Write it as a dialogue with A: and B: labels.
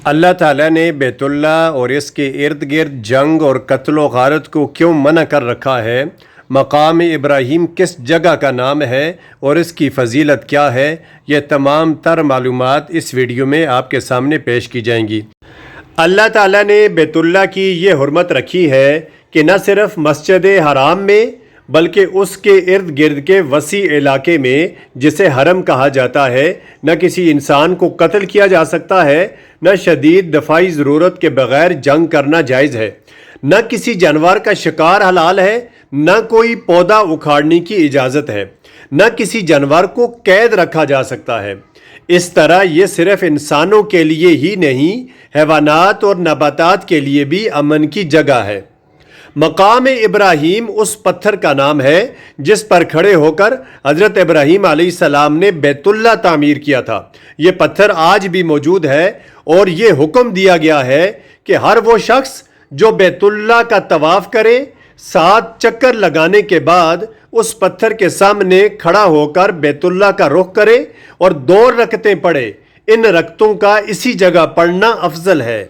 A: اللہ تعالیٰ نے بیت اللہ اور اس کے ارد گرد جنگ اور قتل و غارت کو کیوں منع کر رکھا ہے؟ مقام ابراہیم کس جگہ کا نام ہے اور اس کی فضیلت کیا ہے؟ یہ تمام تر معلومات اس ویڈیو میں آپ کے سامنے پیش کی جائیں گی۔ اللہ تعالیٰ نے بیت اللہ کی یہ حرمت رکھی ہے کہ نہ صرف مسجد حرام میں بلکہ اس کے ارد گرد کے وسیع علاقے میں جسے حرم کہا جاتا ہے نہ کسی انسان کو قتل کیا جا سکتا ہے، نہ شدید دفاعی ضرورت کے بغیر جنگ کرنا جائز ہے، نہ کسی جانور کا شکار حلال ہے، نہ کوئی پودا اکھاڑنے کی اجازت ہے، نہ کسی جانور کو قید رکھا جا سکتا ہے۔ اس طرح یہ صرف انسانوں کے لیے ہی نہیں، حیوانات اور نباتات کے لیے بھی امن کی جگہ ہے۔ مقام ابراہیم اس پتھر کا نام ہے جس پر کھڑے ہو کر حضرت ابراہیم علیہ السلام نے بیت اللہ تعمیر کیا تھا۔ یہ پتھر آج بھی موجود ہے اور یہ حکم دیا گیا ہے کہ ہر وہ شخص جو بیت اللہ کا طواف کرے 7 چکر لگانے کے بعد اس پتھر کے سامنے کھڑا ہو کر بیت اللہ کا رخ کرے اور 2 رکعتیں پڑھے۔ ان رکعتوں کا اسی جگہ پڑھنا افضل ہے۔